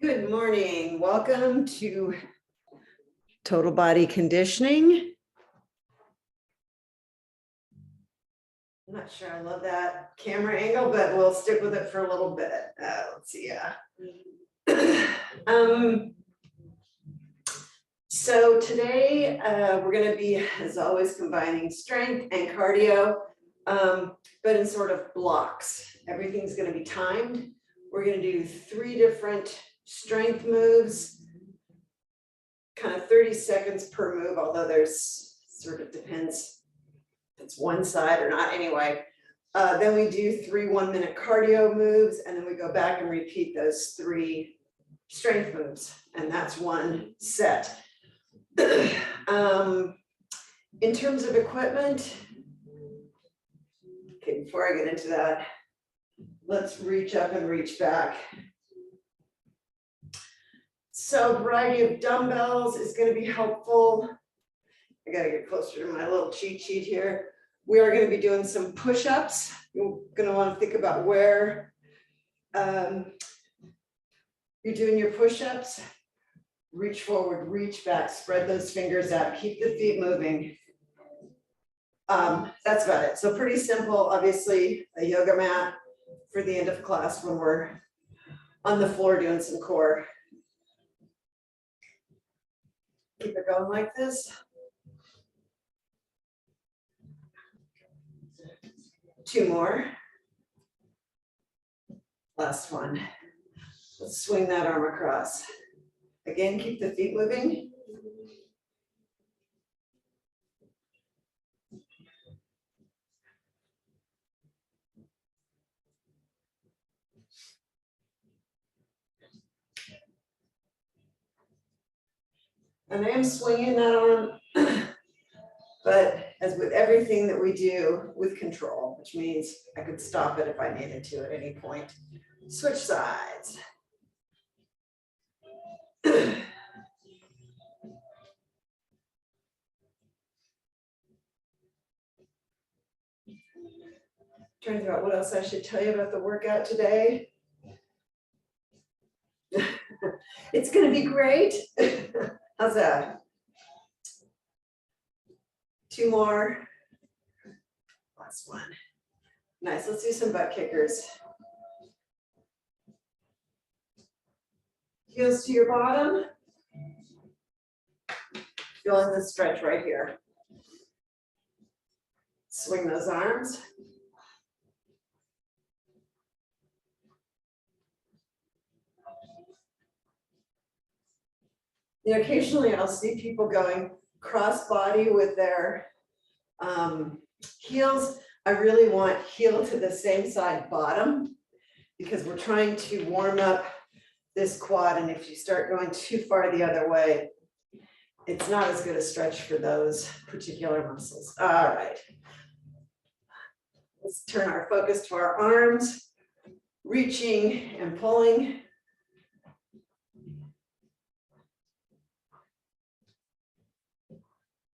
Good morning. Welcome to Total Body Conditioning. I'm not sure I love that camera angle, but we'll stick with it for a little bit. Let's see. So today we're going to be, as always, combining strength and cardio, but in sort of blocks. Everything's going to be timed. We're going to do 3 different strength moves, kind of 30 seconds per move, although there's sort of depends if it's one side or not. Anyway, then we do 3 1-minute cardio moves, and then we go back and repeat those 3 strength moves, and that's one set. In terms of equipment, okay, before I get into that, let's reach up and reach back. So a variety of dumbbells is going to be helpful. I got to get closer to my little cheat sheet here. We are going to be doing some push-ups. You're going to want to think about where you're doing your push-ups. Reach forward, reach back, spread those fingers out, keep the feet moving. That's about it. So pretty simple, obviously a yoga mat for the end of class when we're on the floor doing some core. Keep it going like this. 2 more. Last one. Let's swing that arm across. Again, keep the feet moving. And I am swinging that arm, but as with everything that we do, with control, which means I could stop it if I needed to at any point. Switch sides. Trying to figure out what else I should tell you about the workout today. It's going to be great. How's that? 2 more. Last one. Nice. Let's do some butt kickers. Heels to your bottom. Feeling the stretch right here. Swing those arms. You know, occasionally I'll see people going cross-body with their heels. I really want heel to the same side bottom because we're trying to warm up this quad, and if you start going too far the other way, it's not as good a stretch for those particular muscles. All right. Let's turn our focus to our arms, reaching and pulling.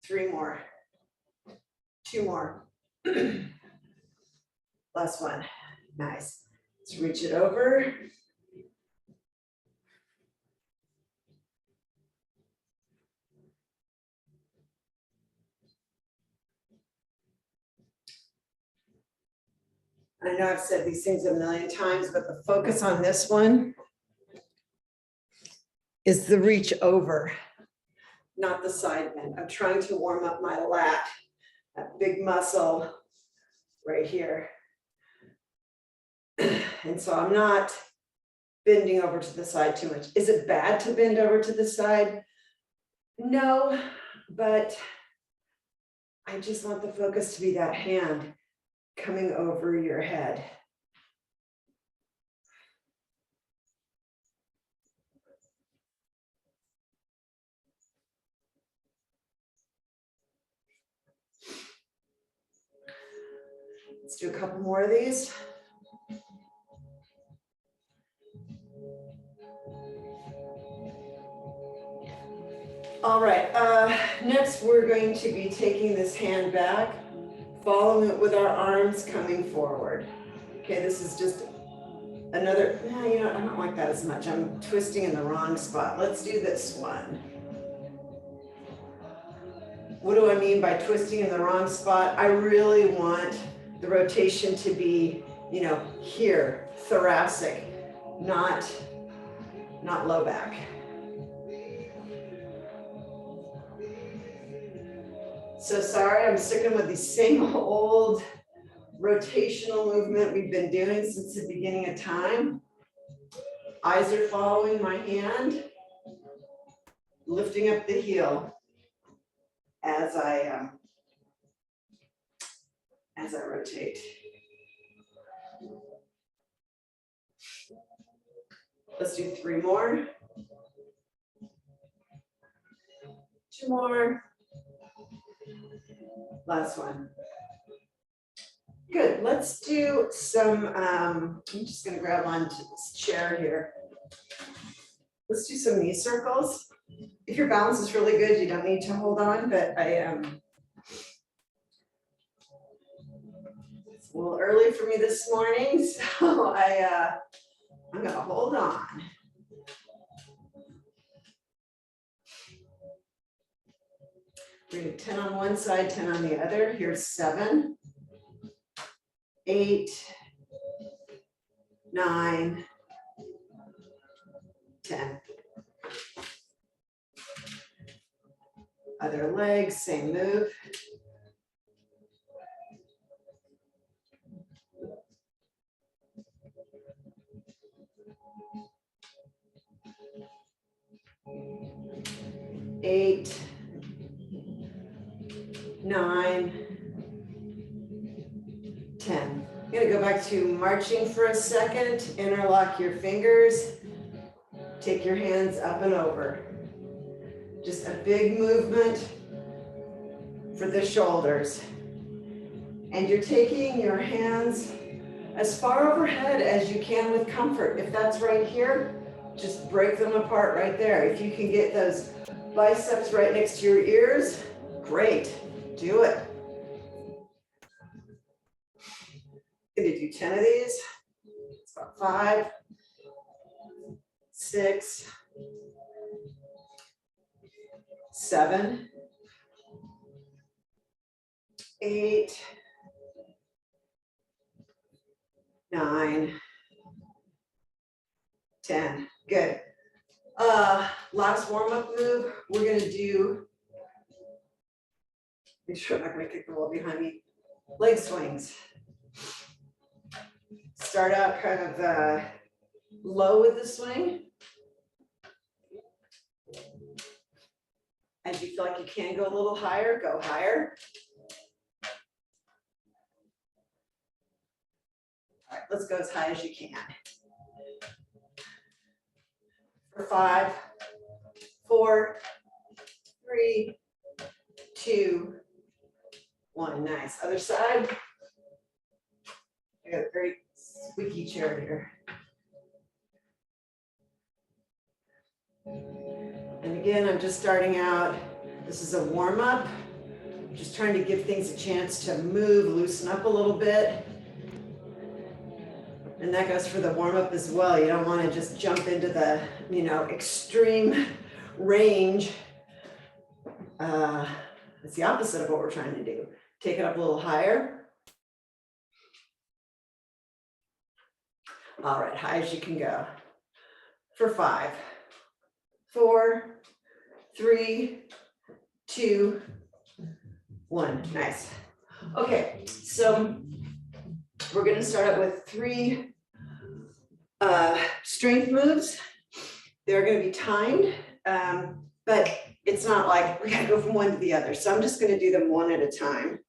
Three more, 2 more. Last one. Nice. Let's reach it over. I know I've said these things a million times, but the focus on this one is the reach over, not the side bend. I'm trying to warm up my lat, that big muscle right here. And so I'm not bending over to the side too much. Is it bad to bend over to the side? No, but I just want the focus to be that hand coming over your head. Let's do a couple more of these. All right, next we're going to be taking this hand back, following it with our arms coming forward. Okay, this is just another, no, you know, I don't like that as much. I'm twisting in the wrong spot. Let's do this one. What do I mean by twisting in the wrong spot? I really want the rotation to be, you know, here, thoracic, not low back. So sorry, I'm sticking with the same old rotational movement we've been doing since the beginning of time. Eyes are following my hand, lifting up the heel as I rotate. Let's do 3 more. 2 more. Last one. Good, let's do some, I'm just gonna grab onto this chair here. Let's do some knee circles. If your balance is really good, you don't need to hold on, but it's a little early for me this morning, so I'm gonna hold on. We're gonna do 10 on one side, 10 on the other. Here's 7, 8, 9, 10. Other leg, same move. Eight, 9, 10. I'm gonna go back to marching for a second. Interlock your fingers. Take your hands up and over. Just a big movement for the shoulders. And you're taking your hands as far overhead as you can with comfort. If that's right here, just break them apart right there. If you can get those biceps right next to your ears, great, do it. I'm gonna do 10 of these. It's about 5, 6, 7, 8, 9, 10. Good. Last warm-up move, we're gonna do, make sure I'm not gonna kick the wall behind me, leg swings. Start out kind of low with the swing. As you feel like you can go a little higher, go higher. All right, let's go as high as you can. For 5, 4, 3, 2, 1. Nice. Other side. I got a very squeaky chair here. And again, I'm just starting out. This is a warm-up. Just trying to give things a chance to move, loosen up a little bit. And that goes for the warm-up as well. You don't want to just jump into the, you know, extreme range. It's the opposite of what we're trying to do. Take it up a little higher. All right, high as you can go. For 5, 4, 3, 2, 1. Nice. Okay, so we're going to start out with 3 strength moves. They're going to be timed, but it's not like we got to go from one to the other. So I'm just going to do them one at a time.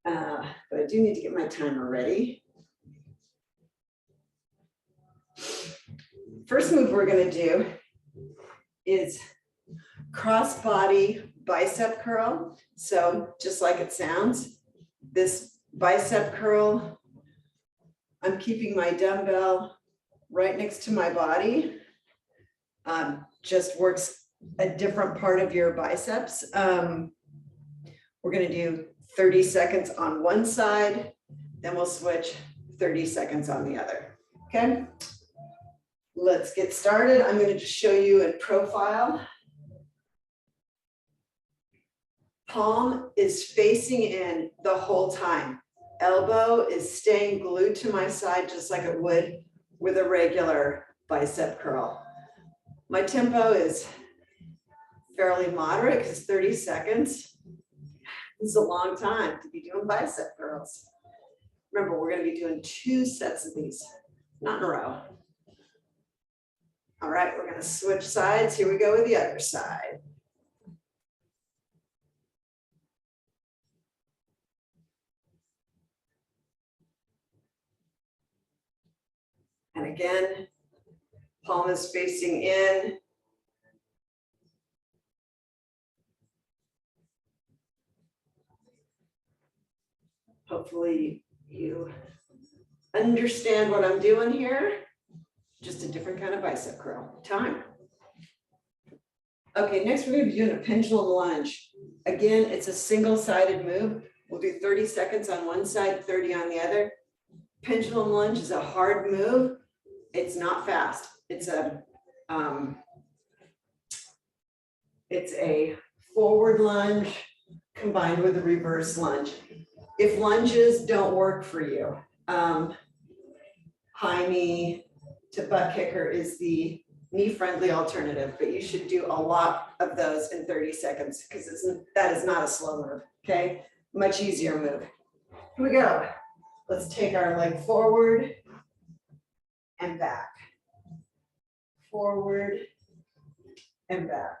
But I do need to get my timer ready. First move we're going to do is cross body bicep curl. So just like it sounds, this bicep curl, I'm keeping my dumbbell right next to my body. Just works a different part of your biceps. We're going to do 30 seconds on one side, then we'll switch 30 seconds on the other, okay? Let's get started. I'm gonna just show you a profile. Palm is facing in the whole time. Elbow is staying glued to my side just like it would with a regular bicep curl. My tempo is fairly moderate because 30 seconds is a long time to be doing bicep curls. Remember, we're going to be doing 2 sets of these, not in a row. All right, we're going to switch sides. Here we go with the other side. And again, palm is facing in. Hopefully you understand what I'm doing here. Just a different kind of bicep curl. Time. Okay, next we're going to be doing a pendulum lunge. Again, it's a single-sided move. We'll do 30 seconds on one side, 30 on the other. Pendulum lunge is a hard move. It's not fast. It's a forward lunge combined with a reverse lunge. If lunges don't work for you, high knee to butt kicker is the knee-friendly alternative, but you should do a lot of those in 30 seconds because that is not a slow move, okay? Much easier move. Here we go. Let's take our leg forward and back. Forward and back.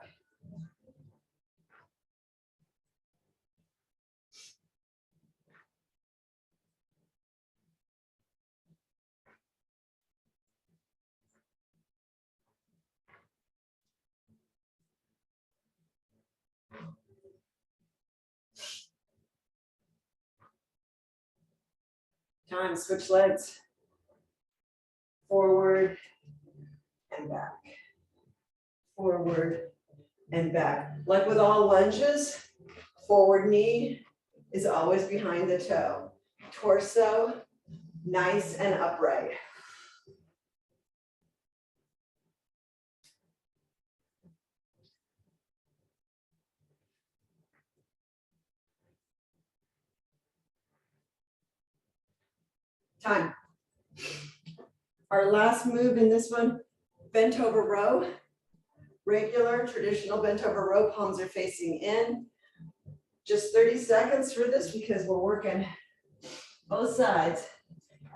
Time, switch legs. Forward and back. Forward and back. Like with all lunges, forward knee is always behind the toe. Torso, nice and upright. Time. Our last move in this one, bent over row. Regular, traditional bent over row, palms are facing in. Just 30 seconds for this because we're working both sides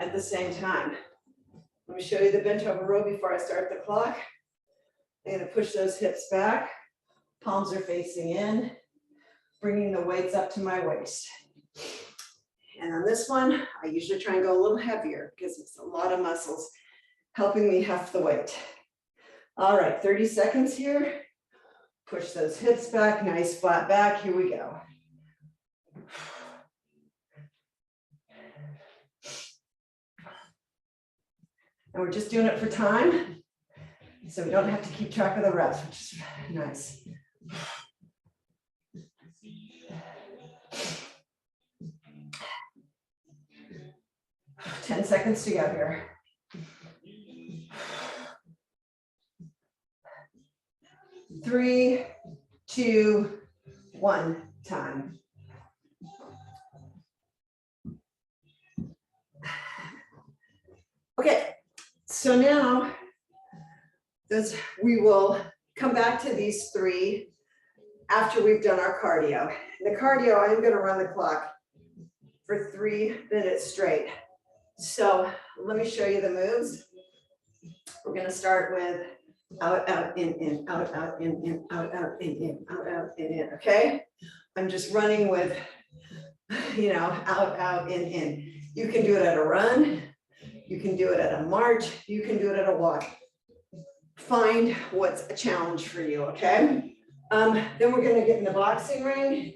at the same time. Let me show you the bent over row before I start the clock. I'm gonna push those hips back. Palms are facing in, bringing the weights up to my waist. And on this one, I usually try and go a little heavier because it's a lot of muscles helping me heft the weight. All right, 30 seconds here. Push those hips back, nice flat back. Here we go. And we're just doing it for time, so we don't have to keep track of the reps, which is nice. 10 seconds to go here. Three, two, one, time. Okay, so now we will come back to these 3 after we've done our cardio. The cardio, I'm going to run the clock for 3 minutes straight. So let me show you the moves. We're going to start with out, out, in, out, out, in, out, out, in, out, out, in, okay? I'm just running with, out, out, in. You can do it at a run. You can do it at a march. You can do it at a walk. Find what's a challenge for you, okay? Then we're going to get in the boxing ring.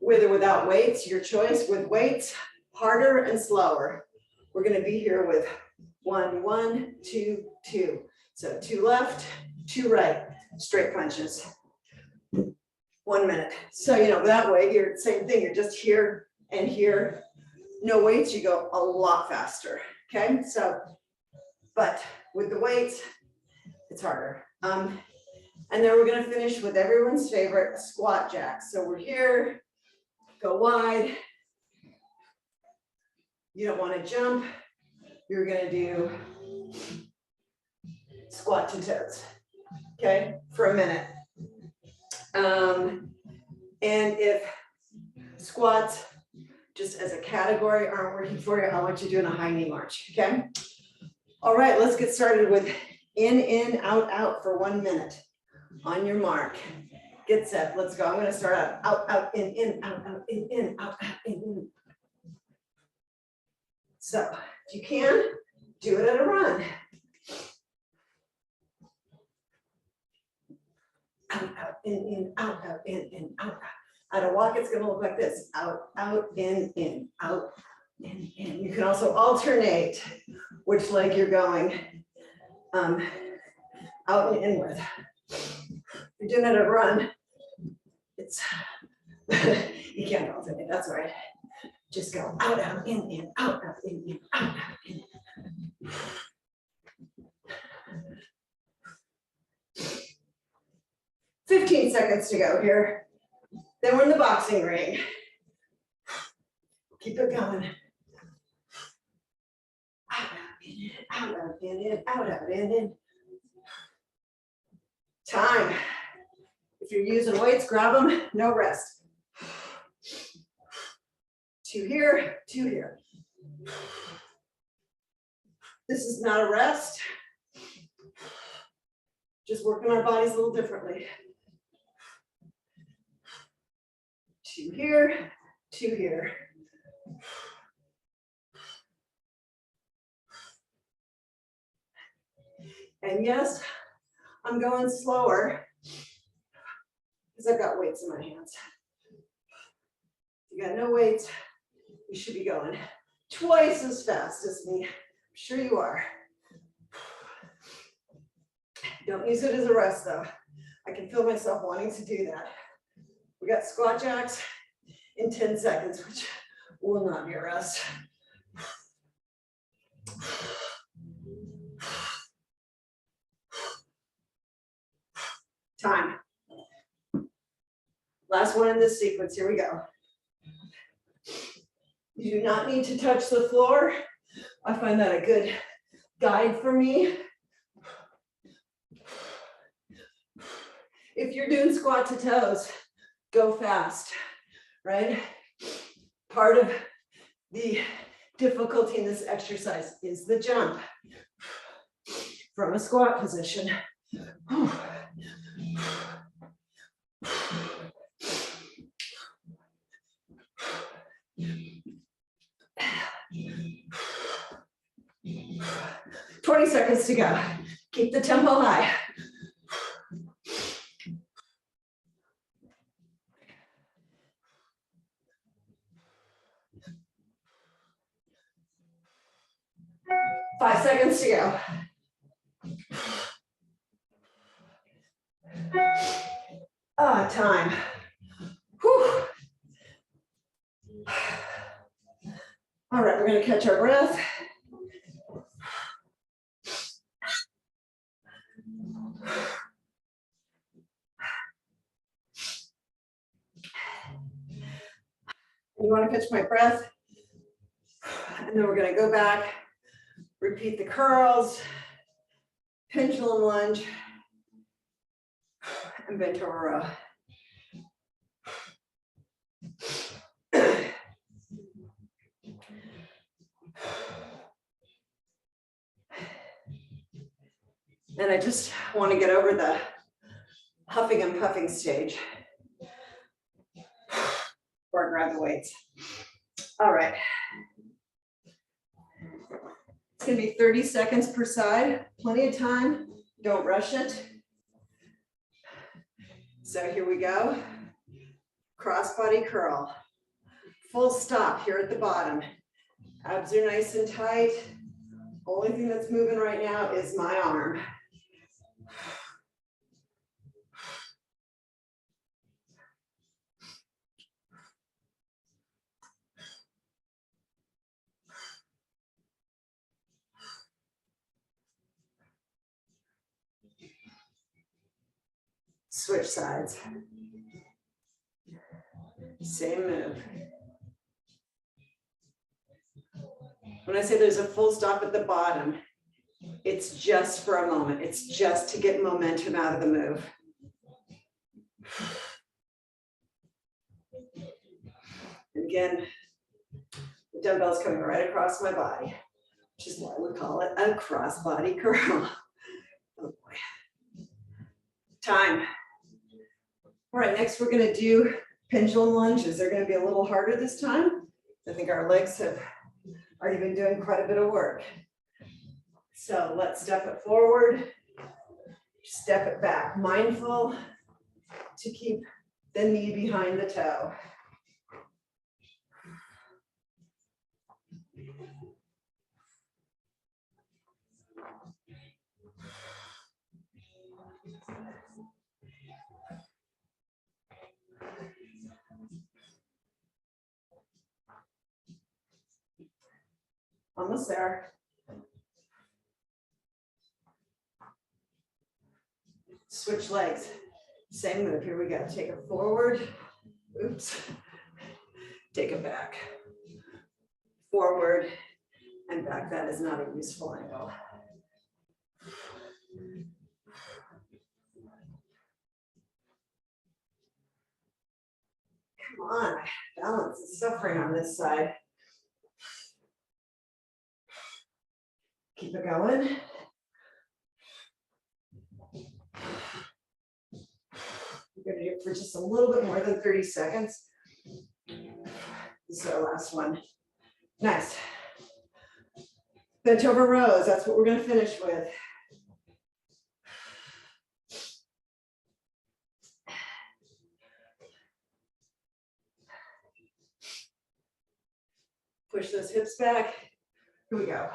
With or without weights, your choice. With weights, harder and slower. We're going to be here with 1, 1, 2, 2. So 2 left, 2 right, straight punches. 1 minute. So, that way, you're same thing. You're just here and here, no weights, you go a lot faster, okay? So, but with the weights, it's harder. And then we're gonna finish with everyone's favorite squat jacks. So we're here, go wide. You don't wanna jump. You're gonna do squat to toes, okay, for a minute. And if squats, just as a category, aren't working for you, I want you doing a high knee march, okay? All right, let's get started with in, out for 1 minute. On your mark, get set, let's go. I'm gonna start out, in, out, in, out, in. So if you can, do it at a run. Out, in, out, in, out. At a walk, it's gonna look like this, out, in, out, in. You can also alternate which leg you're going out and in with. If you're doing it at a run, it's, you can't alternate, that's right. Just go out, in, out, in, out, in. 15 seconds to go here. Then we're in the boxing ring. Keep it going. Out, in, out, in. Time. If you're using weights, grab them, no rest. 2 here, 2 here. This is not a rest. Just working our bodies a little differently. 2 here, 2 here. And yes, I'm going slower because I've got weights in my hands. If you got no weights, you should be going twice as fast as me. I'm sure you are. Don't use it as a rest though. I can feel myself wanting to do that. We got squat jacks in 10 seconds, which will not be a rest. Time. Last one in this sequence, here we go. You do not need to touch the floor. I find that a good guide for me. If you're doing squat to toes, go fast, right? Part of the difficulty in this exercise is the jump from a squat position. 20 seconds to go. Keep the tempo high. Five seconds to go. Time. Whew. All right, we're going to catch our breath. You want to catch my breath? And then we're going to go back, repeat the curls, pendulum lunge, and bent over row. And I just want to get over the huffing and puffing stage. Or grab the weights. All right. It's going to be 30 seconds per side. Plenty of time. Don't rush it. So here we go. Crossbody curl. Full stop here at the bottom. Abs are nice and tight. Only thing that's moving right now is my arm. Switch sides. Same move. When I say there's a full stop at the bottom, it's just for a moment. It's just to get momentum out of the move. And again, the dumbbell's coming right across my body, which is why we call it a cross-body curl. Oh boy. Time. All right, next we're gonna do pendulum lunges. They're gonna be a little harder this time. I think our legs have already been doing quite a bit of work. So let's step it forward, step it back, mindful to keep the knee behind the toe. Almost there. Switch legs. Same move. Here we go. Take it forward. Oops. Take it back. Forward and back. That is not a useful angle. Come on. Balance is suffering on this side. Keep it going. We're going to do it for just a little bit more than 30 seconds. This is our last one. Nice. Bent over rows. That's what we're going to finish with. Push those hips back. Here we go.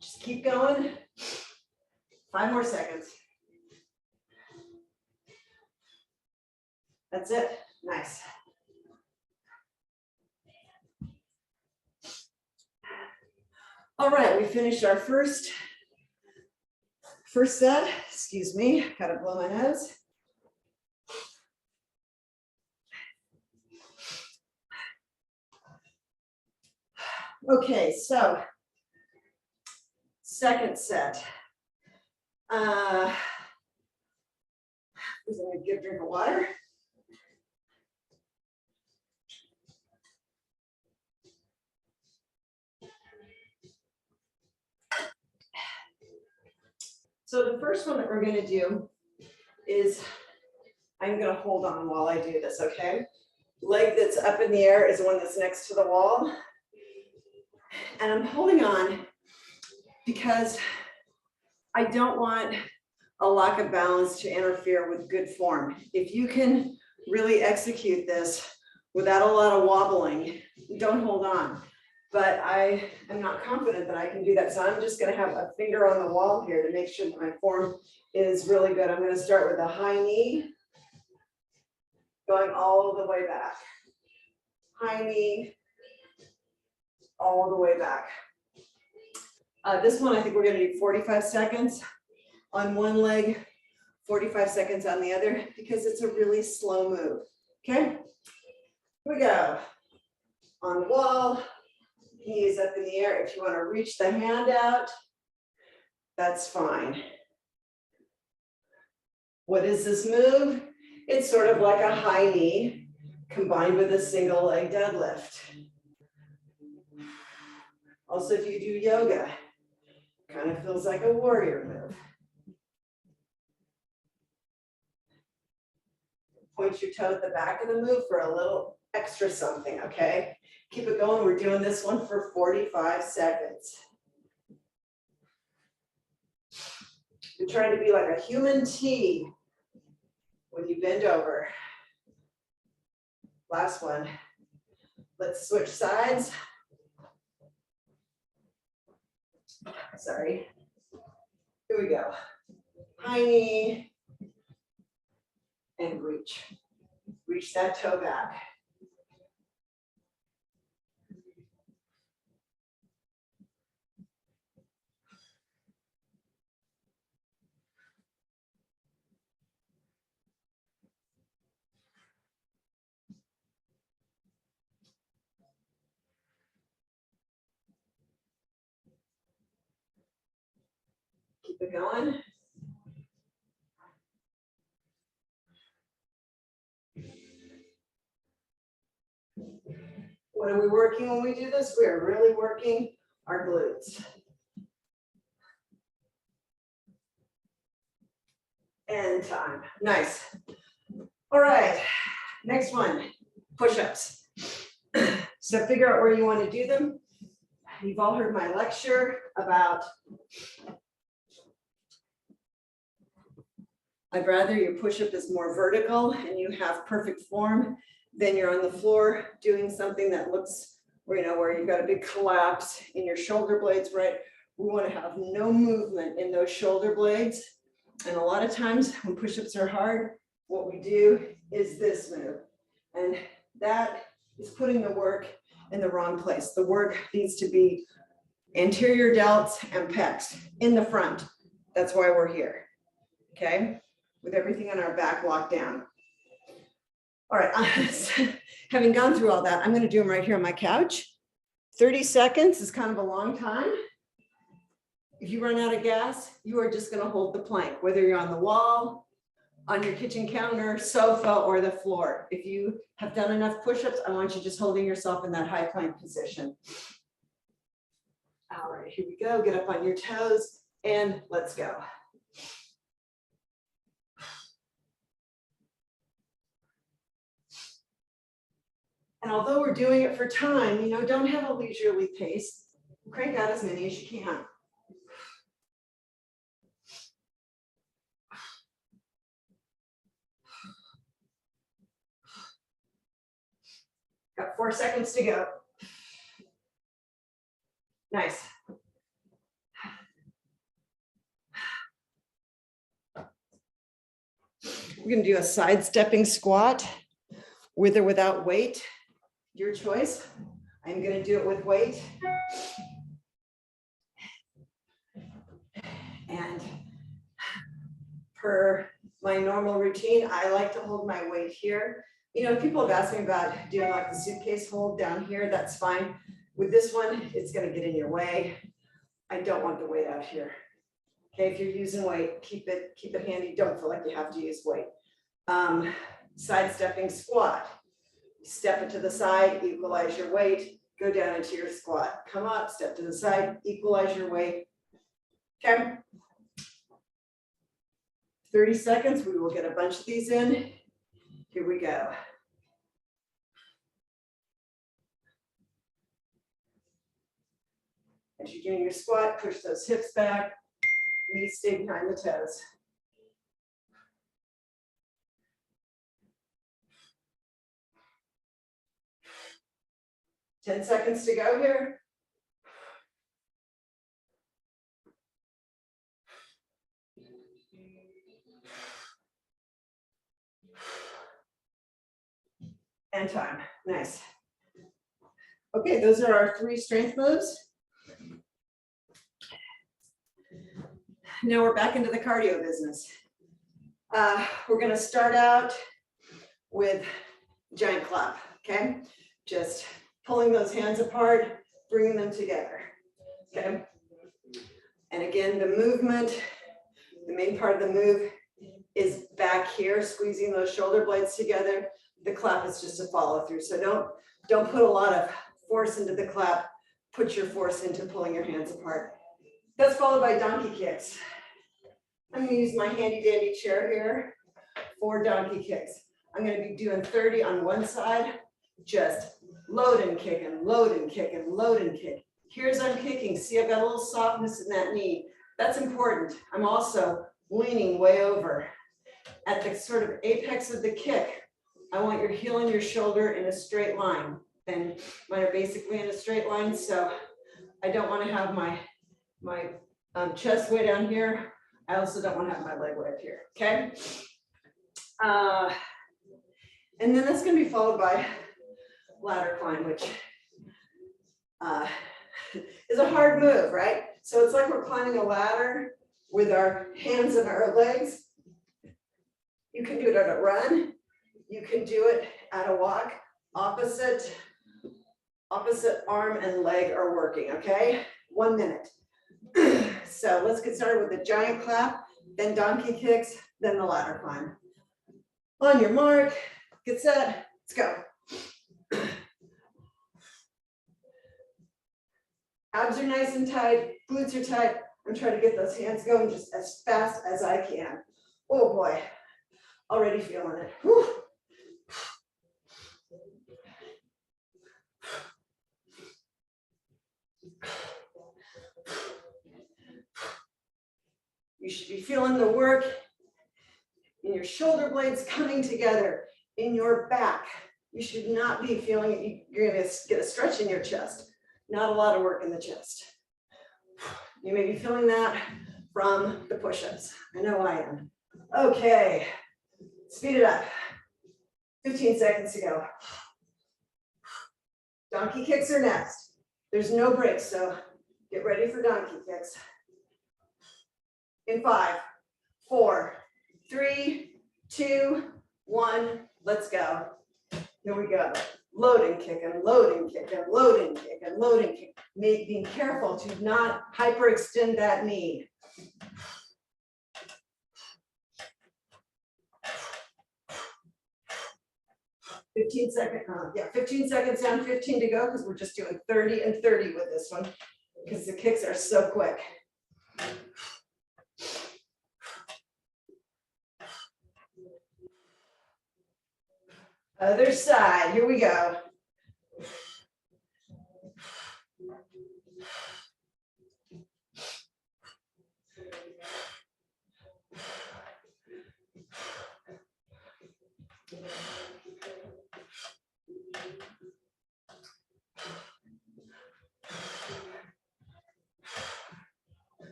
Just keep going. 5 more seconds. That's it. Nice. All right, we finished our first set. Excuse me, gotta blow my nose. Okay, so second set. I'm gonna get a drink of water. So the first one that we're going to do is, I'm going to hold on while I do this, okay? Leg that's up in the air is the one that's next to the wall. And I'm holding on because I don't want a lack of balance to interfere with good form. If you can really execute this without a lot of wobbling, don't hold on. But I am not confident that I can do that. So I'm just gonna have a finger on the wall here to make sure that my form is really good. I'm gonna start with a high knee, going all the way back. High knee, all the way back. This one, I think we're gonna do 45 seconds on one leg, 45 seconds on the other, because it's a really slow move, okay? Here we go. On the wall. Knees up in the air. If you want to reach the hand out, that's fine. What is this move? It's sort of like a high knee combined with a single leg deadlift. Also, if you do yoga, kind of feels like a warrior move. Point your toe at the back of the move for a little extra something, okay? Keep it going. We're doing this one for 45 seconds. You're trying to be like a human T when you bend over. Last one. Let's switch sides. Here we go. High knee and reach. Reach that toe back. Keep it going. What are we working when we do this? We are really working our glutes. And time. Nice. All right. Next one, push-ups. So figure out where you want to do them. You've all heard my lecture about I'd rather your push-up is more vertical and you have perfect form than you're on the floor doing something that looks, where you've got a big collapse in your shoulder blades, right? We want to have no movement in those shoulder blades. And a lot of times when push-ups are hard, what we do is this move. And that is putting the work in the wrong place. The work needs to be anterior delts and pecs in the front. That's why we're here, okay? With everything on our back locked down. All right, having gone through all that, I'm gonna do them right here on my couch. 30 seconds is kind of a long time. If you run out of gas, you are just gonna hold the plank, whether you're on the wall, on your kitchen counter, sofa, or the floor. If you have done enough push-ups, I want you just holding yourself in that high plank position. All right, here we go. Get up on your toes and let's go. And although we're doing it for time, don't have a leisurely pace. Crank out as many as you can. Got 4 seconds to go. Nice. We're going to do a side-stepping squat with or without weight. Your choice. I'm going to do it with weight. And per my normal routine, I like to hold my weight here. People have asked me about doing like the suitcase hold down here. That's fine. With this one, it's going to get in your way. I don't want the weight out here. Okay, if you're using weight, keep it handy. Don't feel like you have to use weight. Side-stepping squat. Step it to the side, equalize your weight, go down into your squat. Come up, step to the side, equalize your weight. Okay. 30 seconds, we will get a bunch of these in. Here we go. As you're doing your squat, push those hips back, knees stay behind the toes. 10 seconds to go here. And time. Nice. Okay, those are our 3 strength moves. Now we're back into the cardio business. We're going to start out with giant clap, okay? Just pulling those hands apart, bringing them together, okay? And again, the movement, the main part of the move is back here, squeezing those shoulder blades together. The clap is just a follow through. So don't put a lot of force into the clap. Put your force into pulling your hands apart. That's followed by donkey kicks. I'm gonna use my handy dandy chair here for donkey kicks. I'm gonna be doing 30 on one side, just load and kick and load and kick and load and kick. Here's I'm kicking. See, I've got a little softness in that knee. That's important. I'm also leaning way over. At the sort of apex of the kick, I want your heel and your shoulder in a straight line. And mine are basically in a straight line, so I don't want to have my chest way down here I also don't want to have my leg way up here, okay? And then that's gonna be followed by ladder climb, which is a hard move, right? So it's like we're climbing a ladder with our hands and our legs. You can do it at a run. You can do it at a walk. Opposite arm and leg are working, okay? 1 minute. So let's get started with the giant clap, then donkey kicks, then the ladder climb. On your mark, get set, let's go. Abs are nice and tight, glutes are tight. I'm trying to get those hands going just as fast as I can. Oh boy, already feeling it. Whew. You should be feeling the work in your shoulder blades coming together, in your back. You should not be feeling it. You're gonna get a stretch in your chest. Not a lot of work in the chest. You may be feeling that from the push-ups. I know I am. Okay, speed it up. 15 seconds to go. Donkey kicks are next. There's no breaks, so get ready for donkey kicks. In 5, 4, 3, 2, 1, let's go. Here we go. Load and kick and load and kick and load and kick and load and kick. Being careful to not hyperextend that knee. Yeah, 15 seconds down, 15 to go, because we're just doing 30 and 30 with this one, because the kicks are so quick. Other side, here we go.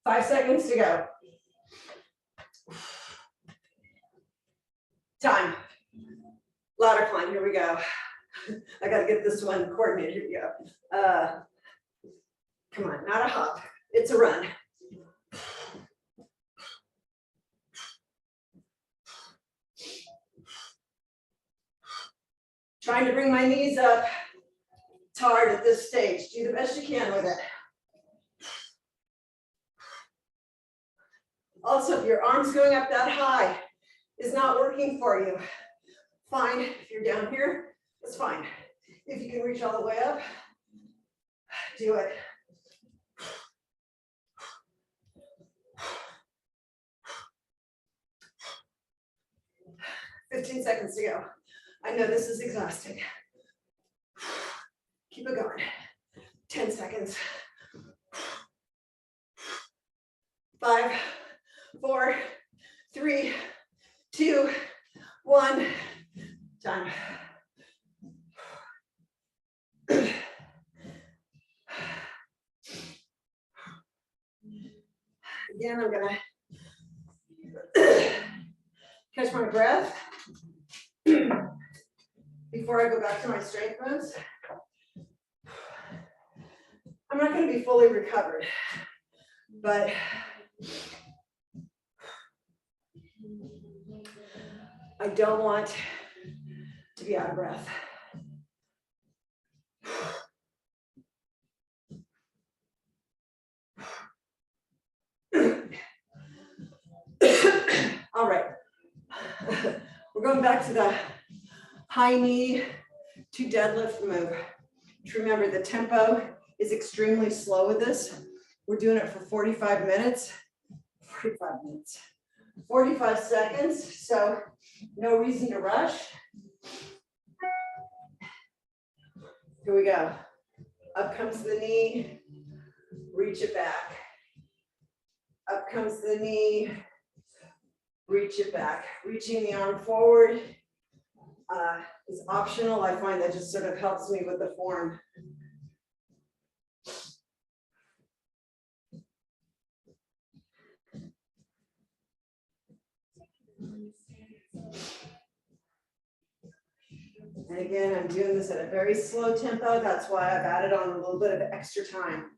Five seconds to go. Time. Ladder climb, here we go. I gotta get this one coordinated, here we go. Come on, not a hop, it's a run. Trying to bring my knees up. It's hard at this stage. Do the best you can with it. Also, if your arms going up that high is not working for you, fine. If you're down here, that's fine. If you can reach all the way up, do it. "15 seconds to go." I know this is exhausting. Keep it going. 10 seconds. 5, 4, 3, 2, 1. Time. Again, I'm gonna catch my breath before I go back to my strength moves. I'm not going to be fully recovered, but I don't want to be out of breath. All right, we're going back to the high knee to deadlift move. Remember, the tempo is extremely slow with this. We're doing it for 45 minutes, 45 seconds, so no reason to rush. Here we go. Up comes the knee, reach it back. Up comes the knee, reach it back. Reaching the arm forward is optional. I find that just sort of helps me with the form. And again, I'm doing this at a very slow tempo. That's why I've added on a little bit of extra time.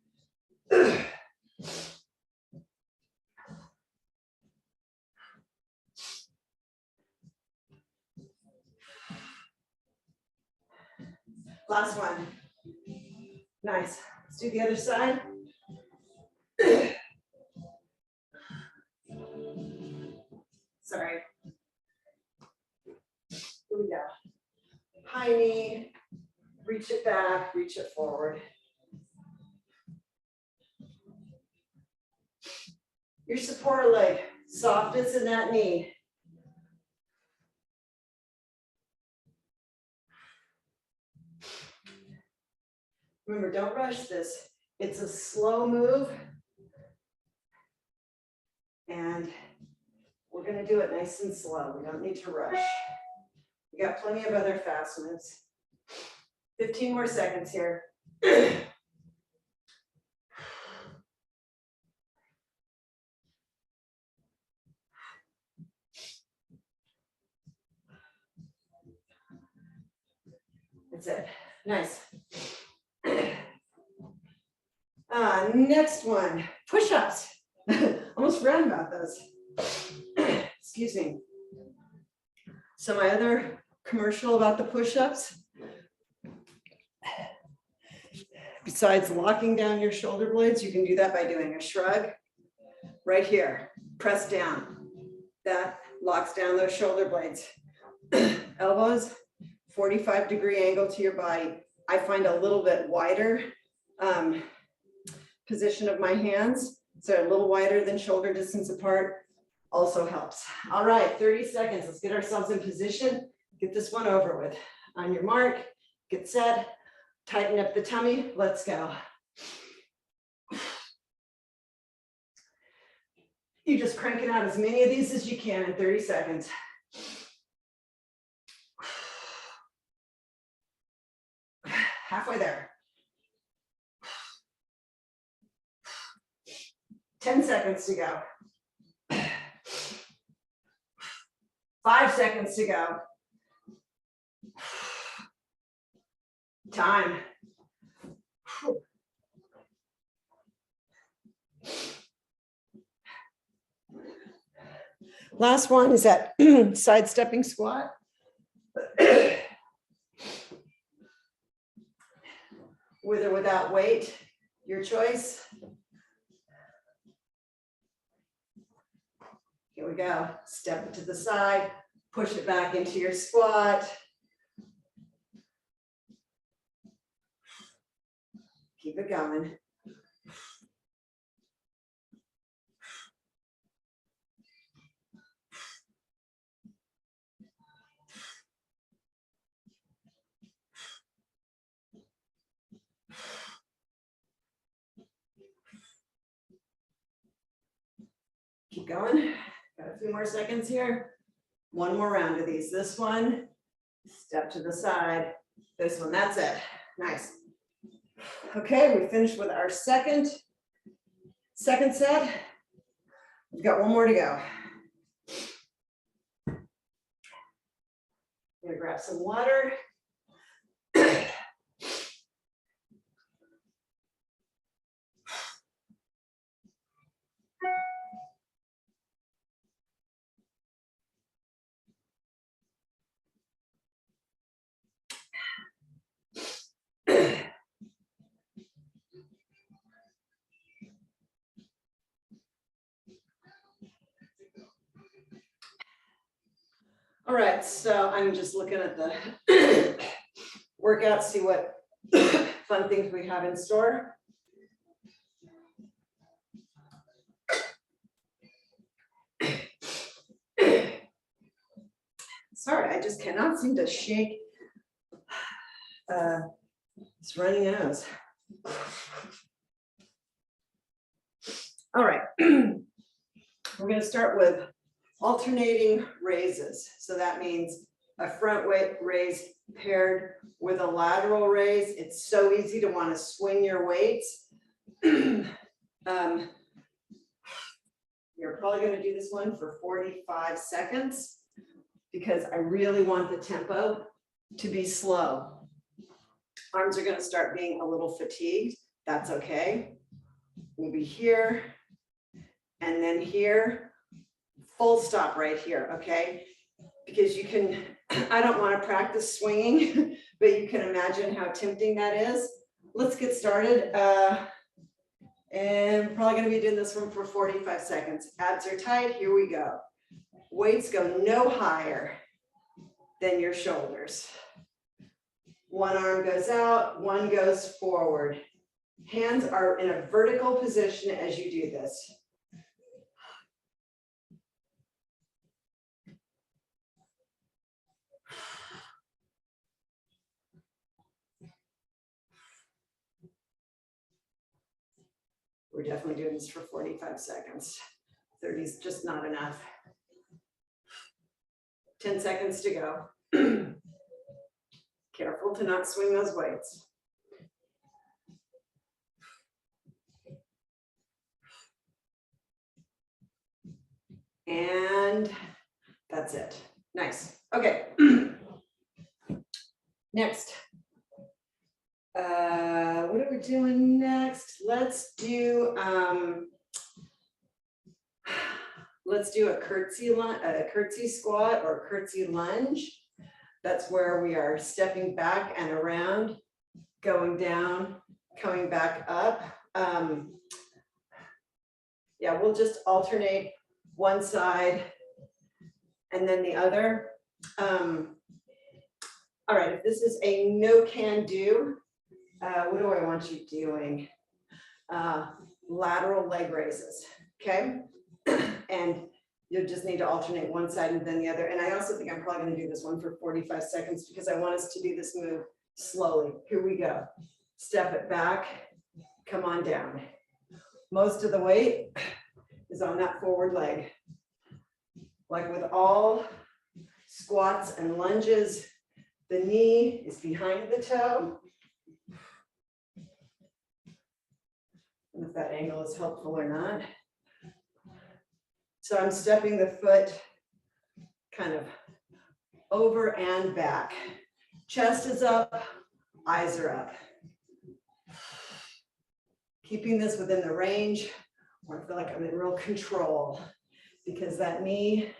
Last one. Nice. Let's do the other side. Sorry. Here we go. High knee, reach it back, reach it forward. Your support leg, softness in that knee. Remember, don't rush this. It's a slow move. And we're going to do it nice and slow. We don't need to rush. We got plenty of other fast moves. 15 more seconds here. That's it. Nice. Next one, push-ups. Almost forgot about those. Excuse me. So my other commercial about the push-ups, besides locking down your shoulder blades, you can do that by doing a shrug right here. Press down. That locks down those shoulder blades. Elbows, 45-degree angle to your body. I find a little bit wider position of my hands, so a little wider than shoulder distance apart also helps. All right, 30 seconds. Let's get ourselves in position. Get this one over with. On your mark, get set, tighten up the tummy. Let's go. You just crank it out as many of these as you can in 30 seconds. Halfway there. 10 seconds to go. 5 seconds to go. Time. Last one is that sidestepping squat. With or without weight, your choice. Here we go. Step it to the side, push it back into your squat. Keep it going. Keep going. Got a few more seconds here. One more round of these. This one, step to the side. This one, that's it. Nice. Okay, we finished with our second set. We've got one more to go. I'm gonna grab some water. All right, so I'm just looking at the workout, see what fun things we have in store. Sorry, I just cannot seem to shake this running nose. All right, we're going to start with alternating raises. So that means a front weight raise paired with a lateral raise. It's so easy to want to swing your weights. You're probably going to do this one for 45 seconds because I really want the tempo to be slow. Arms are gonna start being a little fatigued. That's okay. We'll be here and then here, full stop right here, okay? Because you can, I don't wanna practice swinging, but you can imagine how tempting that is. Let's get started. And probably gonna be doing this one for 45 seconds. Abs are tight, here we go. Weights go no higher than your shoulders. One arm goes out, one goes forward. Hands are in a vertical position as you do this. We're definitely doing this for 45 seconds. 30 is just not enough. 10 seconds to go. Careful to not swing those weights. And that's it. Nice. Okay. Next. What are we doing next? Let's do a curtsy squat or curtsy lunge. That's where we are stepping back and around, going down, coming back up. Yeah, we'll just alternate one side and then the other. All right, if this is a no can do, what do I want you doing? Lateral leg raises, okay? And you'll just need to alternate one side and then the other. And I also think I'm probably gonna do this one for 45 seconds because I want us to do this move slowly. Here we go. Step it back, come on down. Most of the weight is on that forward leg. Like with all squats and lunges, the knee is behind the toe. And if that angle is helpful or not. So I'm stepping the foot kind of over and back. Chest is up, eyes are up. Keeping this within the range where I feel like I'm in real control because that knee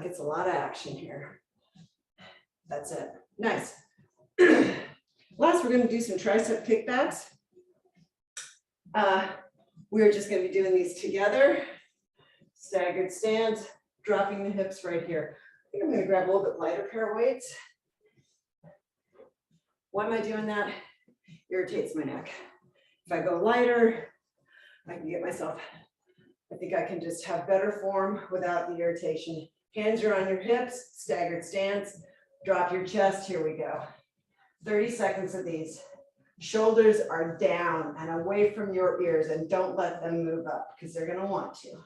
gets a lot of action here. That's it. Nice. Last, we're going to do some tricep kickbacks. We're just going to be doing these together. Staggered stance, dropping the hips right here. I think I'm going to grab a little bit lighter pair of weights. Why am I doing that? Irritates my neck. If I go lighter, I can get myself, I think I can just have better form without the irritation. Hands are on your hips, staggered stance, drop your chest, here we go. 30 seconds of these. Shoulders are down and away from your ears and don't let them move up because they're gonna want to.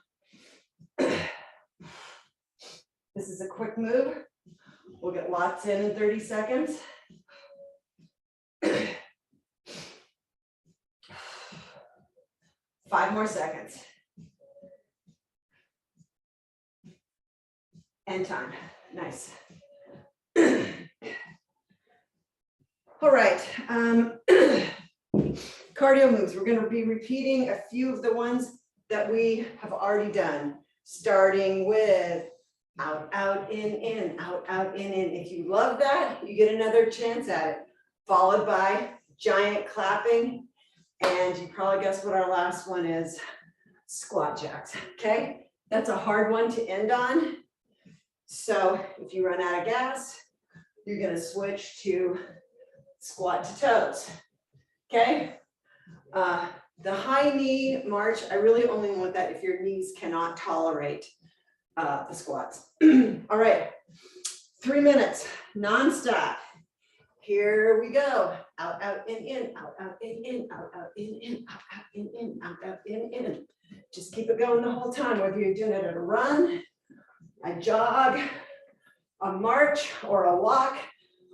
This is a quick move. We'll get lots in 30 seconds. 5 more seconds. And time. Nice. All right. Cardio moves. We're going to be repeating a few of the ones that we have already done, starting with out, out, in, out, out, in. If you love that, you get another chance at it, followed by giant clapping. And you probably guess what our last one is, squat jacks, okay? That's a hard one to end on. So if you run out of gas, you're gonna switch to squat to toes, okay? The high knee march, I really only want that if your knees cannot tolerate the squats. All right, 3 minutes, nonstop. Here we go. Out, out, in, out, out, in, out, out, in, out, out, in, out, out, in. Just keep it going the whole time, whether you're doing it at a run, a jog, a march, or a walk.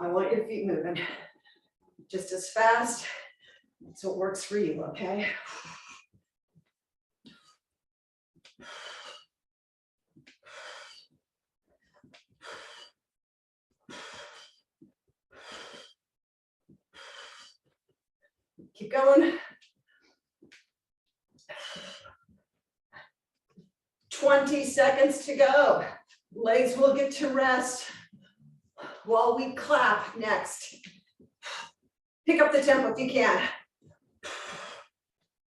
I want your feet moving just as fast. That's what works for you, okay? Keep going. 20 seconds to go. Legs will get to rest while we clap next. Pick up the tempo if you can.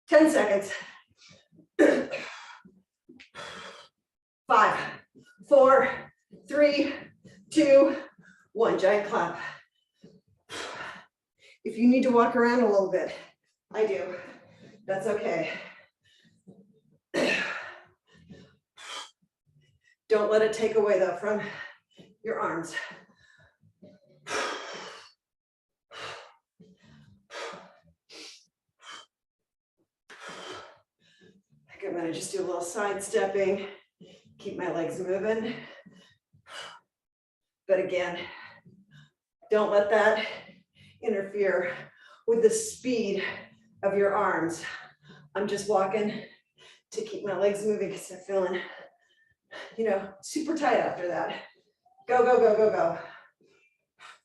10 seconds. 5, 4, 3, 2, 1. Giant clap. If you need to walk around a little bit, I do. That's okay. Don't let it take away though from your arms. I'm gonna just do a little side stepping, keep my legs moving. But again, don't let that interfere with the speed of your arms. I'm just walking to keep my legs moving because I'm feeling, super tight after that. Go, go, go, go, go.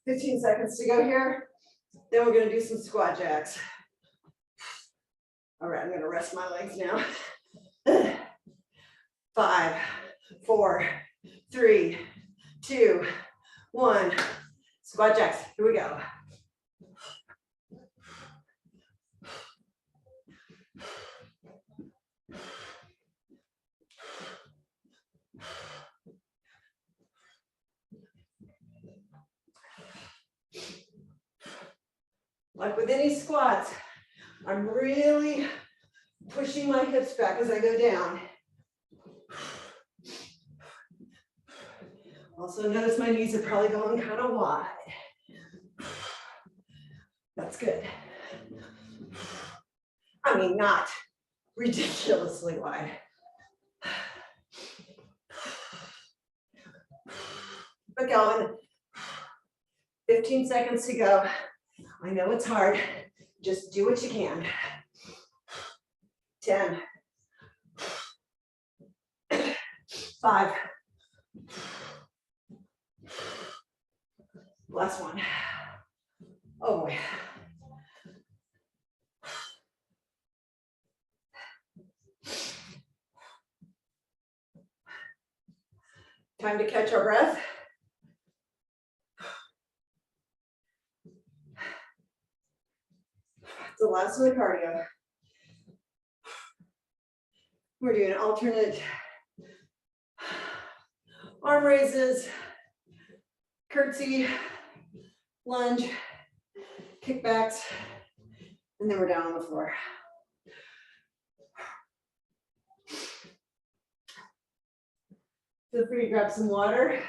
15 seconds to go here. Then we're gonna do some squat jacks. All right, I'm gonna rest my legs now. 5, 4, 3, 2, 1. Squat jacks, here we go. Like with any squats, I'm really pushing my hips back as I go down. Also notice my knees are probably going kind of wide. That's good. I mean, not ridiculously wide. But going. 15 seconds to go. I know it's hard. Just do what you can. 10. 5. Last one. Oh boy. Time to catch our breath. The last one, cardio. We're doing alternate arm raises, curtsy, lunge, kickbacks, and then we're down on the floor. Feel free to grab some water.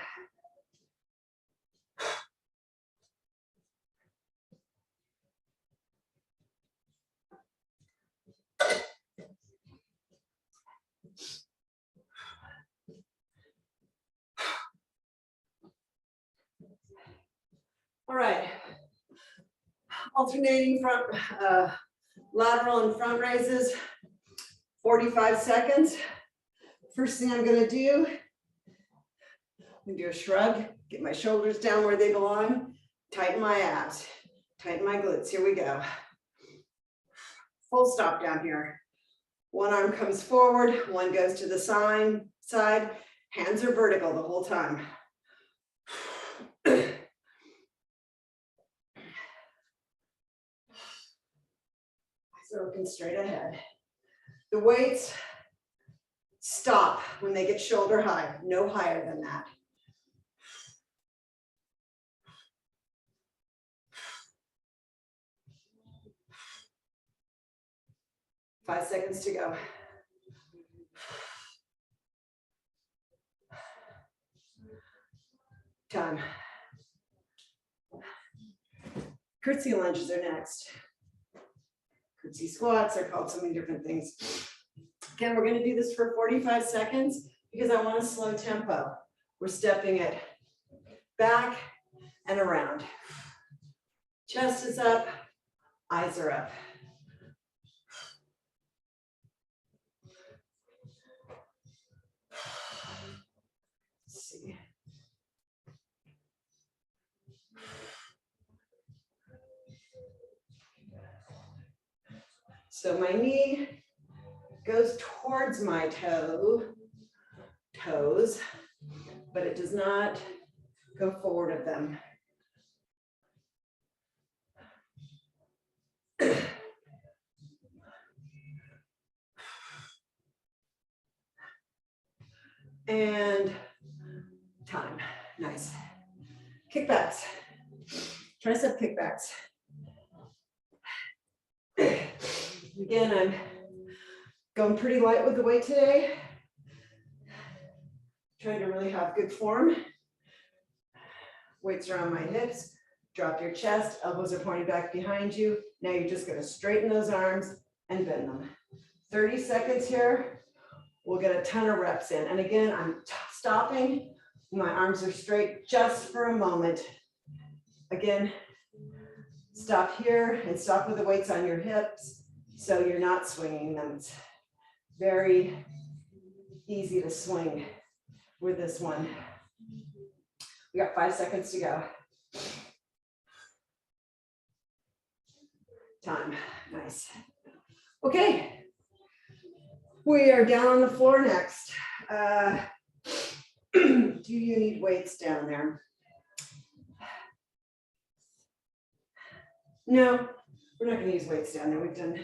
All right, alternating front, lateral and front raises, 45 seconds. First thing I'm gonna do, I'm gonna do a shrug, get my shoulders down where they belong, tighten my abs, tighten my glutes, here we go. Full stop down here. One arm comes forward, one goes to the side, hands are vertical the whole time. So looking straight ahead. The weights stop when they get shoulder high, no higher than that. Five seconds to go. Time. Curtsy lunges are next. Curtsy squats are called so many different things. Again, we're going to do this for 45 seconds because I want a slow tempo. We're stepping it back and around. Chest is up, eyes are up. Let's see. So my knee goes towards my toes, but it does not go forward of them. And time, nice. Kickbacks, tricep kickbacks. Again, I'm going pretty light with the weight today. Trying to really have good form. Weights around my hips, drop your chest, elbows are pointing back behind you. Now you're just gonna straighten those arms and bend them. 30 seconds here, we'll get a ton of reps in. And again, I'm stopping, my arms are straight just for a moment. Again, stop here and stop with the weights on your hips so you're not swinging them. It's very easy to swing with this one. We got 5 seconds to go. Time, nice. Okay, we are down on the floor next. Do you need weights down there? No, we're not gonna use weights down there. We've done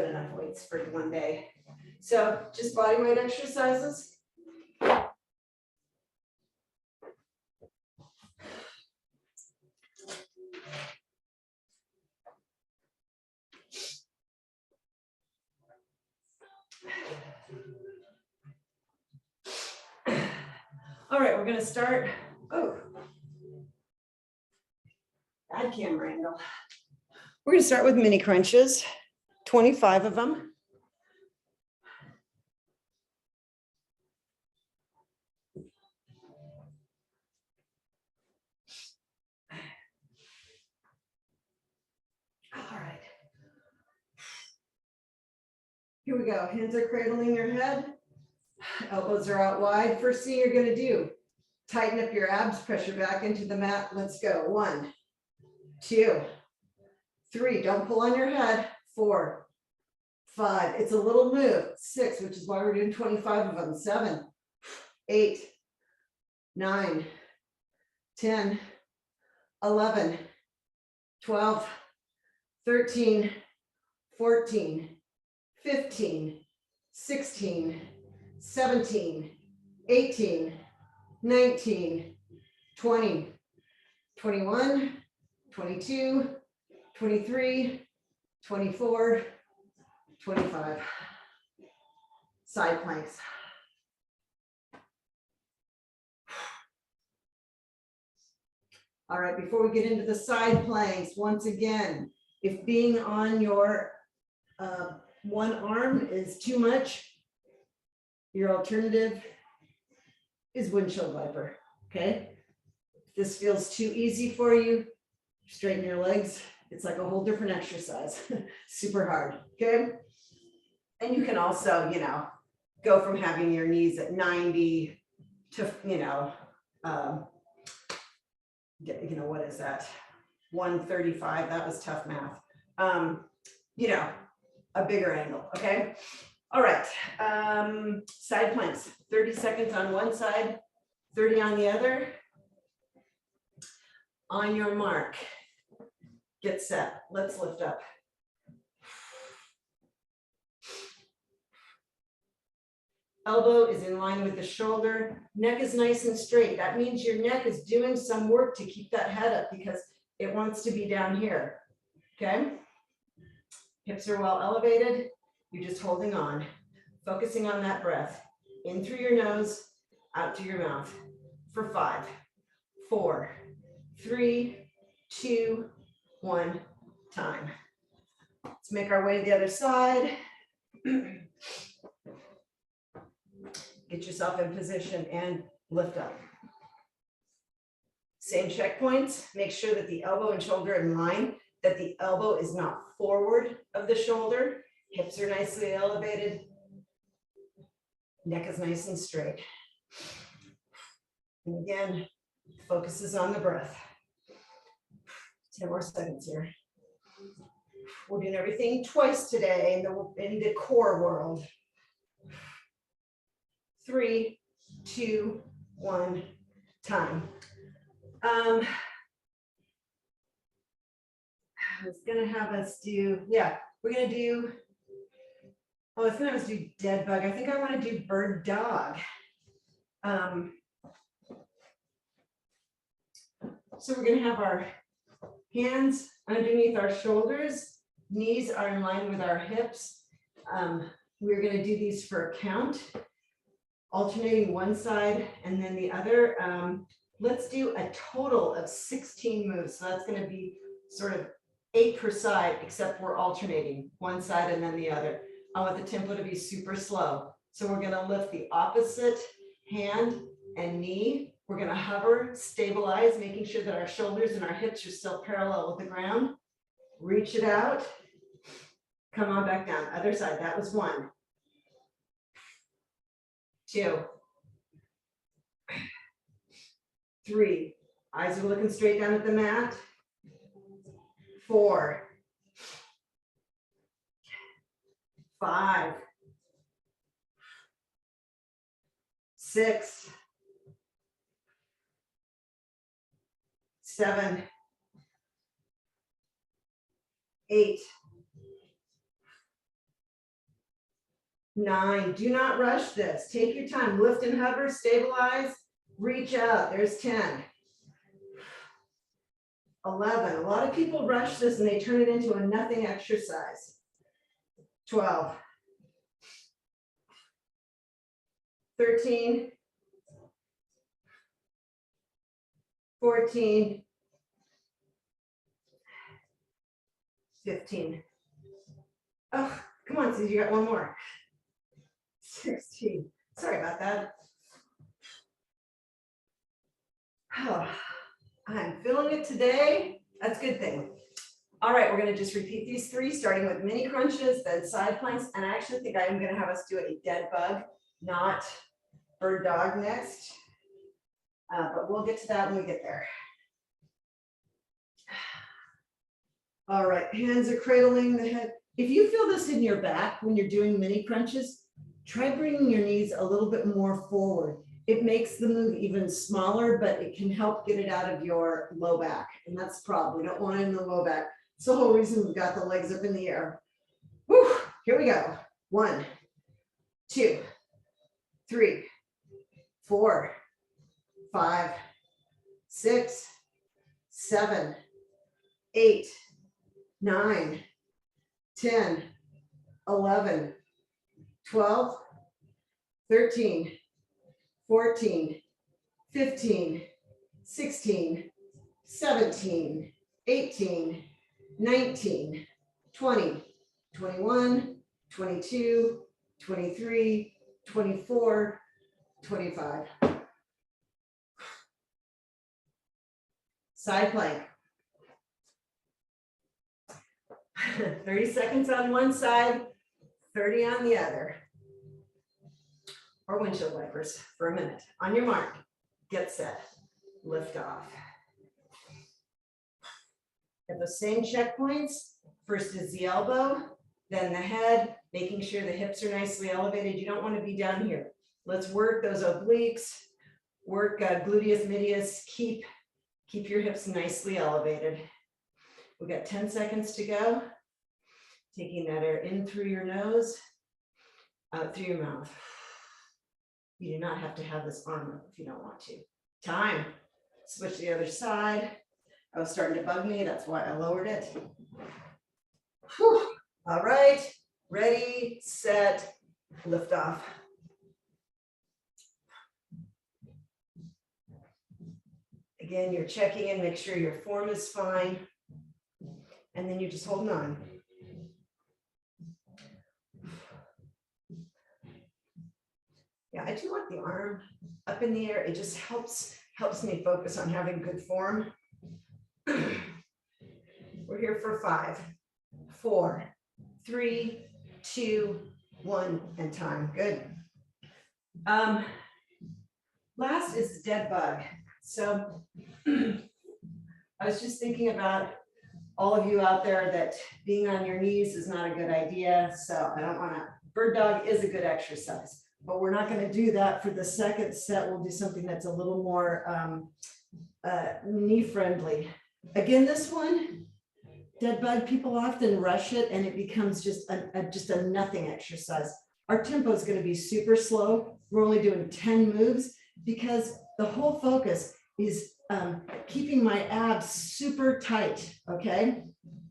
enough weights for one day. So just body weight exercises. All right, we're gonna start. Oh, bad camera angle. We're gonna start with mini crunches, 25 of them. All right. Here we go. Hands are cradling your head. Elbows are out wide. First thing you're gonna do, tighten up your abs, pressure back into the mat. Let's go. 1, 2, 3. Don't pull on your head. 4, 5. It's a little move. 6, which is why we're doing 25 of them. 7, 8, 9, 10, 11, 12, 13, 14, 15, 16, 17, 18, 19, 20, 21, 22, 23, 24, 25. Side planks. All right, before we get into the side planks, once again, if being on your one arm is too much, your alternative is windshield wiper, okay? If this feels too easy for you, straighten your legs. It's like a whole different exercise, super hard, okay? And you can also, go from having your knees at 90 to, what is that? 135, that was tough math. A bigger angle, okay? All right, side planks, 30 seconds on one side, 30 on the other. On your mark, get set, let's lift up. Elbow is in line with the shoulder, neck is nice and straight. That means your neck is doing some work to keep that head up because it wants to be down here, okay? Hips are well elevated. You're just holding on, focusing on that breath. In through your nose, out to your mouth for 5, 4, 3, 2, 1, time. Let's make our way to the other side. Get yourself in position and lift up. Same checkpoints. Make sure that the elbow and shoulder are in line, that the elbow is not forward of the shoulder. Hips are nicely elevated. Neck is nice and straight. And again, focus is on the breath. 10 more seconds here. We're doing everything twice today in the core world. 3, 2, 1, time. I was gonna have us do, we're gonna do, oh, it's gonna have us do dead bug. I think I want to do bird dog. So we're gonna have our hands underneath our shoulders, knees are in line with our hips. We're gonna do these for a count, alternating one side and then the other. Let's do a total of 16 moves. So that's gonna be sort of 8 per side, except we're alternating one side and then the other. I want the tempo to be super slow. So we're gonna lift the opposite hand and knee. We're gonna hover, stabilize, making sure that our shoulders and our hips are still parallel with the ground. Reach it out. Come on back down. Other side. That was 1. 2. 3. Eyes are looking straight down at the mat. 4. 5. 6. 7. 8. 9. Do not rush this. Take your time. Lift and hover, stabilize, reach out. There's 10. 11. A lot of people rush this and they turn it into a nothing exercise. 12. 13. 14. 15. Oh, come on, Susie, you got one more. 16. Sorry about that. Oh, I'm feeling it today. That's a good thing. All right, we're going to just repeat these 3, starting with mini crunches, then side planks. And I actually think I am going to have us do a dead bug, not bird dog next. But we'll get to that when we get there. All right, hands are cradling the head. If you feel this in your back when you're doing mini crunches, try bringing your knees a little bit more forward. It makes the move even smaller, but it can help get it out of your low back. And that's the problem. We don't want it in the low back. It's the whole reason we've got the legs up in the air. Whew, here we go. 1, 2, 3, 4, 5, 6, 7, 8, 9, 10, 11, 12, 13, 14, 15, 16, 17, 18, 19, 20, 21, 22, 23, 24, 25. Side plank. 30 seconds on one side, 30 on the other. Or windshield wipers for a minute. On your mark, get set, lift off. At the same checkpoints, first is the elbow, then the head, making sure the hips are nicely elevated. You don't want to be down here. Let's work those obliques, work gluteus medius, keep your hips nicely elevated. We've got 10 seconds to go. Taking that air in through your nose, out through your mouth. You do not have to have this arm up if you don't want to. Time. Switch to the other side. I was starting to bug me, that's why I lowered it. Whew. All right, ready, set, lift off. Again, you're checking in, make sure your form is fine. And then you're just holding on. Yeah, I do want the arm up in the air. It just helps me focus on having good form. We're here for 5, 4, 3, 2, 1, and time. Good. Last is dead bug. So I was just thinking about all of you out there that being on your knees is not a good idea. So I don't want to, bird dog is a good exercise, but we're not going to do that for the second set. We'll do something that's a little more knee friendly. Again, this one, dead bug, people often rush it and it becomes just a nothing exercise. Our tempo is going to be super slow. We're only doing 10 moves because the whole focus is keeping my abs super tight, okay?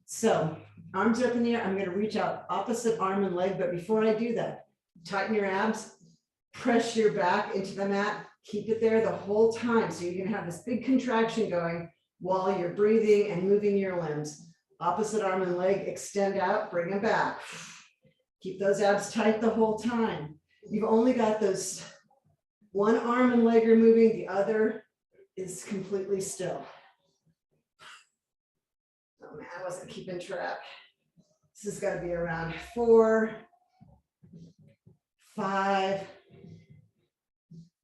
So arms up in the air, I'm gonna reach out opposite arm and leg, but before I do that, tighten your abs, press your back into the mat, keep it there the whole time. So you're gonna have this big contraction going while you're breathing and moving your limbs. Opposite arm and leg, extend out, bring them back. Keep those abs tight the whole time. You've only got those one arm and leg are moving, the other is completely still. Oh man, I wasn't keeping track. This has got to be around 4, 5,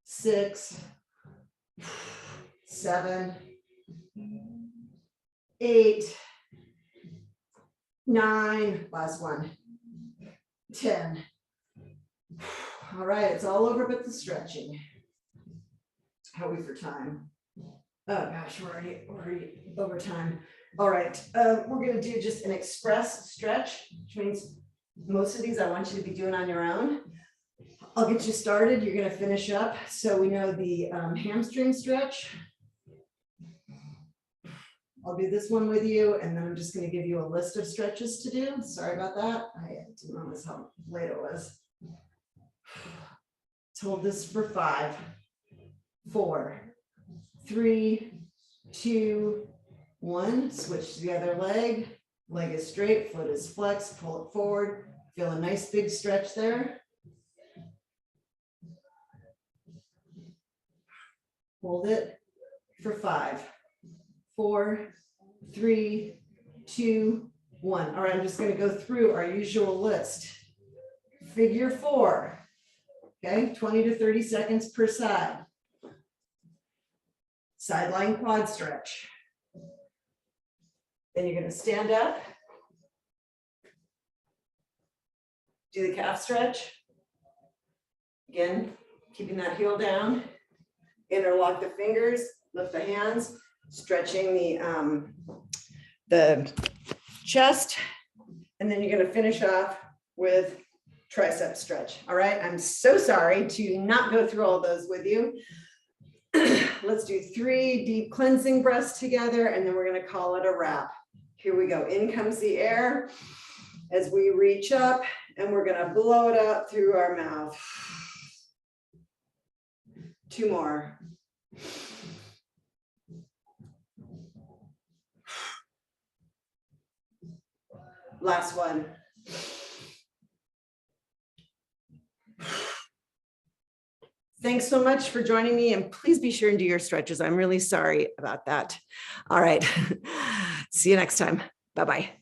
6, 7, 8, 9, last one, 10. All right, it's all over but the stretching. How are we for time? Oh gosh, we're already over time. All right, we're gonna do just an express stretch, which means most of these I want you to be doing on your own. I'll get you started, you're gonna finish up. So we know the hamstring stretch. I'll do this one with you, and then I'm just gonna give you a list of stretches to do. Sorry about that. I didn't realize how late it was. Hold this for 5, 4, 3, 2, 1. Switch to the other leg. Leg is straight, foot is flexed, pull it forward. Feel a nice big stretch there. Hold it for 5, 4, 3, 2, 1. All right, I'm just going to go through our usual list. Figure 4. Okay, 20 to 30 seconds per side. Sideline quad stretch. Then you're going to stand up. Do the calf stretch. Again, keeping that heel down. Interlock the fingers, lift the hands, stretching the chest. And then you're going to finish off with tricep stretch. All right, I'm so sorry to not go through all those with you. Let's do 3 deep cleansing breaths together, and then we're going to call it a wrap. Here we go. In comes the air as we reach up, and we're going to blow it out through our mouth. 2 more. Last one. Thanks so much for joining me, and please be sure and do your stretches. I'm really sorry about that. All right. See you next time. Bye-bye.